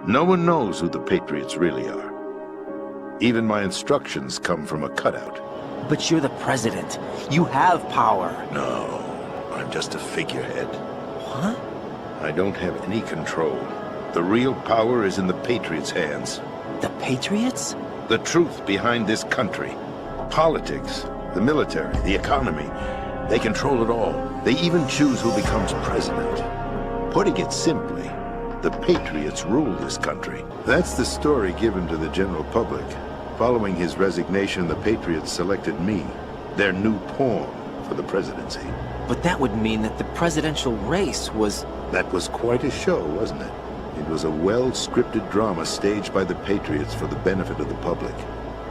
No one knows who the Patriots really are. Even my instructions come from a cutout. But you're the president. You have power. No, I'm just a figurehead. Huh? I don't have any control. The real power is in the Patriots' hands. The Patriots? The truth behind this country. Politics, the military, the economy. They control it all. They even choose who becomes president. Putting it simply, the Patriots rule this country. That's the story given to the general public. Following his resignation, the Patriots selected me, their new pawn for the presidency. But that would mean that the presidential race was... That was quite a show, wasn't it? It was a well-scripted drama staged by the Patriots for the benefit of the public.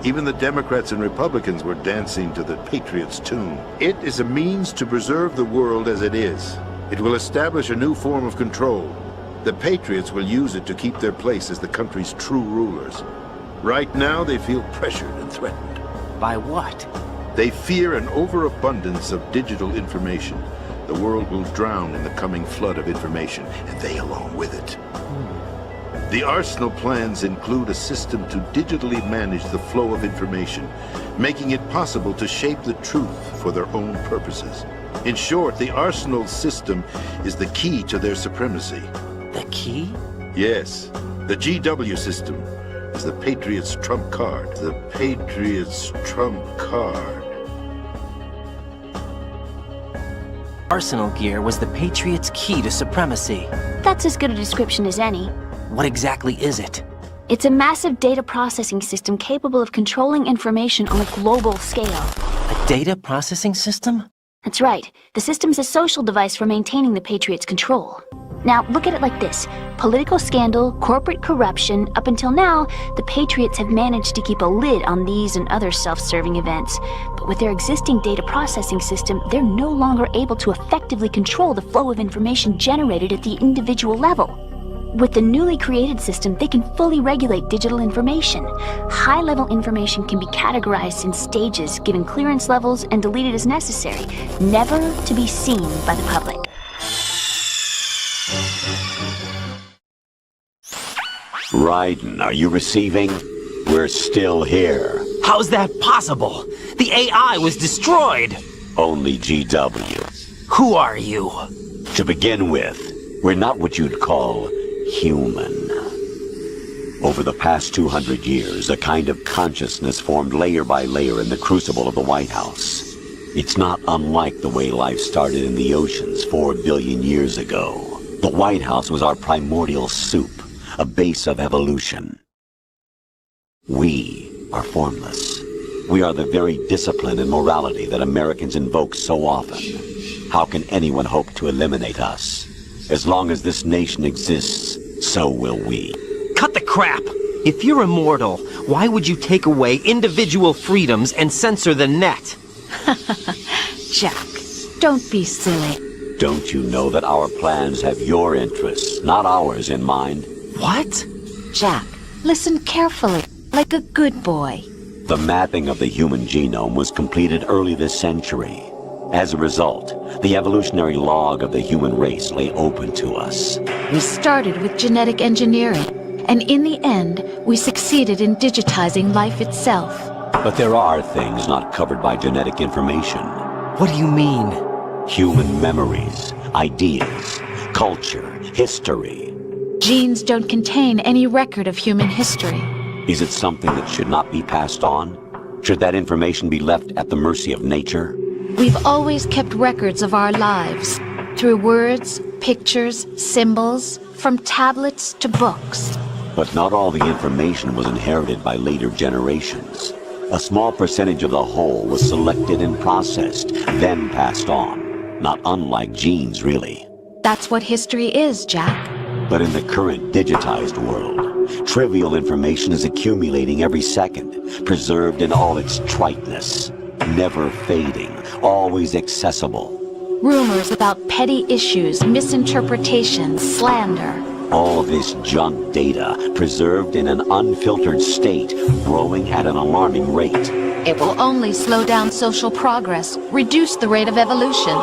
Even the Democrats and Republicans were dancing to the Patriots' tune. It is a means to preserve the world as it is. It will establish a new form of control. The Patriots will use it to keep their place as the country's true rulers. Right now, they feel pressured and threatened. By what? They fear an overabundance of digital information. The world will drown in the coming flood of information, and they along with it. The arsenal plans include a system to digitally manage the flow of information, making it possible to shape the truth for their own purposes. In short, the arsenal system is the key to their supremacy. The key? Yes, the GW system is the Patriots' trump card. The Patriots' trump card. Arsenal gear was the Patriots' key to supremacy. That's as good a description as any. What exactly is it? It's a massive data processing system capable of controlling information on a global scale. A data processing system? That's right. The system's a social device for maintaining the Patriots' control. Now, look at it like this. Political scandal, corporate corruption, up until now, the Patriots have managed to keep a lid on these and other self-serving events. But with their existing data processing system, they're no longer able to effectively control the flow of information generated at the individual level. With the newly created system, they can fully regulate digital information. High-level information can be categorized in stages, given clearance levels, and deleted as necessary, never to be seen by the public. Raiden, are you receiving? We're still here. How's that possible? The AI was destroyed! Only GW. Who are you? To begin with, we're not what you'd call human. Over the past 200 years, a kind of consciousness formed layer by layer in the crucible of the White House. It's not unlike the way life started in the oceans 4 billion years ago. The White House was our primordial soup, a base of evolution. We are formless. We are the very discipline and morality that Americans invoke so often. How can anyone hope to eliminate us? As long as this nation exists, so will we. Cut the crap! If you're immortal, why would you take away individual freedoms and censor the net? Jack, don't be silly. Don't you know that our plans have your interests, not ours, in mind? What? Jack, listen carefully, like a good boy. The mapping of the human genome was completed early this century. As a result, the evolutionary log of the human race lay open to us. We started with genetic engineering, and in the end, we succeeded in digitizing life itself. But there are things not covered by genetic information. What do you mean? Human memories, ideas, culture, history. Genes don't contain any record of human history. Is it something that should not be passed on? Should that information be left at the mercy of nature? We've always kept records of our lives, through words, pictures, symbols, from tablets to books. But not all the information was inherited by later generations. A small percentage of the whole was selected and processed, then passed on. Not unlike genes, really. That's what history is, Jack. But in the current digitized world, trivial information is accumulating every second, preserved in all its triteness, never fading, always accessible. Rumors about petty issues, misinterpretations, slander. All this junk data, preserved in an unfiltered state, growing at an alarming rate. It will only slow down social progress, reduce the rate of evolution.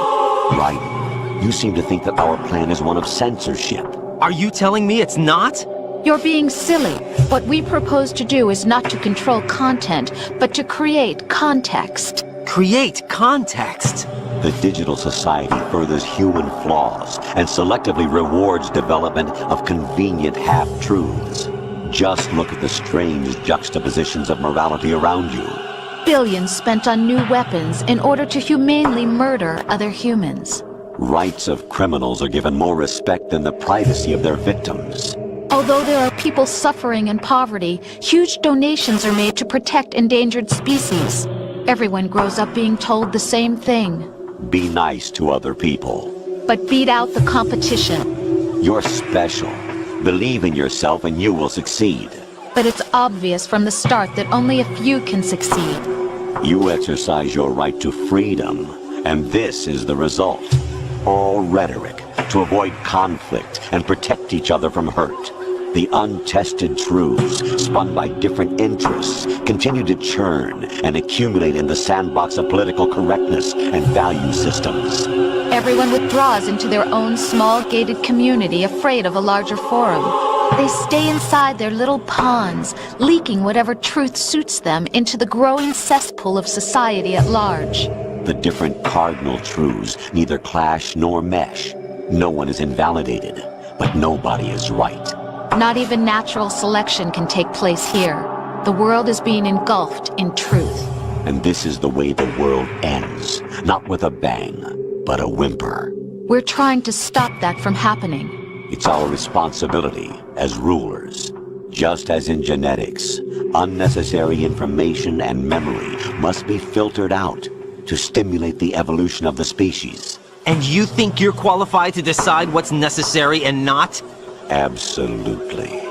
Right. You seem to think that our plan is one of censorship. Are you telling me it's not? You're being silly. What we propose to do is not to control content, but to create context. Create context. The digital society furthers human flaws and selectively rewards development of convenient half-truths. Just look at the strange juxtapositions of morality around you. Billions spent on new weapons in order to humanely murder other humans. Rights of criminals are given more respect than the privacy of their victims. Although there are people suffering in poverty, huge donations are made to protect endangered species. Everyone grows up being told the same thing. Be nice to other people. But beat out the competition. You're special. Believe in yourself and you will succeed. But it's obvious from the start that only a few can succeed. You exercise your right to freedom, and this is the result. All rhetoric to avoid conflict and protect each other from hurt. The untested truths, spun by different interests, continue to churn and accumulate in the sandbox of political correctness and value systems. Everyone withdraws into their own small gated community, afraid of a larger forum. They stay inside their little ponds, leaking whatever truth suits them into the growing cesspool of society at large. The different cardinal truths neither clash nor mesh. No one is invalidated, but nobody is right. Not even natural selection can take place here. The world is being engulfed in truth. And this is the way the world ends. Not with a bang, but a whimper. We're trying to stop that from happening. It's our responsibility as rulers. Just as in genetics, unnecessary information and memory must be filtered out to stimulate the evolution of the species. And you think you're qualified to decide what's necessary and not? Absolutely.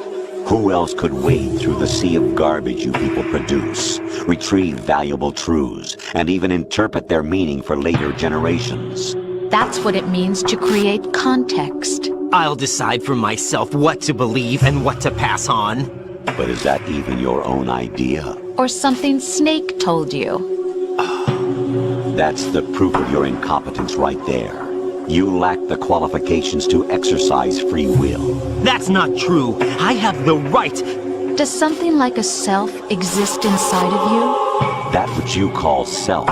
Who else could wade through the sea of garbage you people produce, retrieve valuable truths, and even interpret their meaning for later generations? That's what it means to create context. I'll decide for myself what to believe and what to pass on. But is that even your own idea? Or something Snake told you? That's the proof of your incompetence right there. You lack the qualifications to exercise free will. That's not true. I have the right. Does something like a self exist inside of you? That which you call self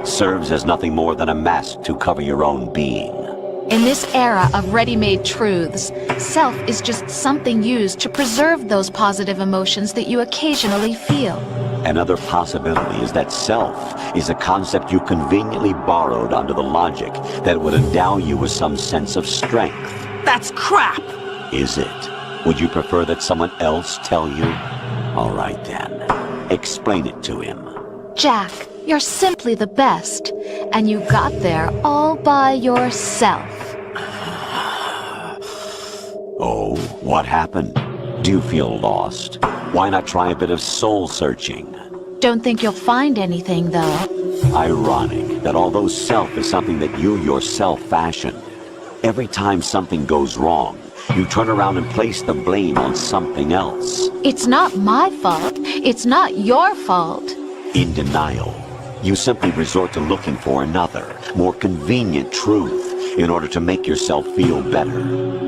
serves as nothing more than a mask to cover your own being. In this era of ready-made truths, self is just something used to preserve those positive emotions that you occasionally feel. Another possibility is that self is a concept you conveniently borrowed under the logic that would endow you with some sense of strength. That's crap! Is it? Would you prefer that someone else tell you? All right then. Explain it to him. Jack, you're simply the best, and you got there all by yourself. Oh, what happened? Do you feel lost? Why not try a bit of soul-searching? Don't think you'll find anything, though. Ironic that although self is something that you yourself fashioned, every time something goes wrong, you turn around and place the blame on something else. It's not my fault. It's not your fault. In denial, you simply resort to looking for another, more convenient truth in order to make yourself feel better.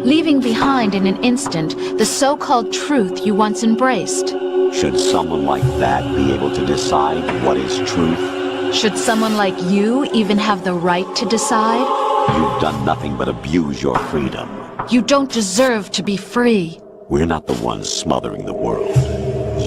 Leaving behind in an instant the so-called truth you once embraced. Should someone like that be able to decide what is truth? Should someone like you even have the right to decide? You've done nothing but abuse your freedom. You don't deserve to be free. We're not the ones smothering the world.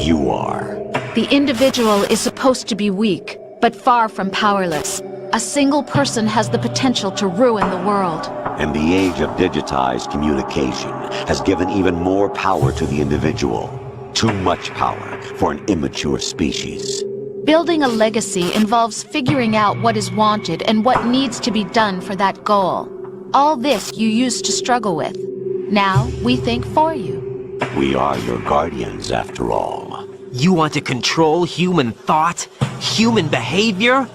You are. The individual is supposed to be weak, but far from powerless. A single person has the potential to ruin the world. And the age of digitized communication has given even more power to the individual. Too much power for an immature species. Building a legacy involves figuring out what is wanted and what needs to be done for that goal. All this you used to struggle with. Now we think for you. We are your guardians, after all. You want to control human thought? Human behavior?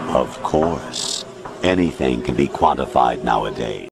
Of course. Anything can be quantified nowadays.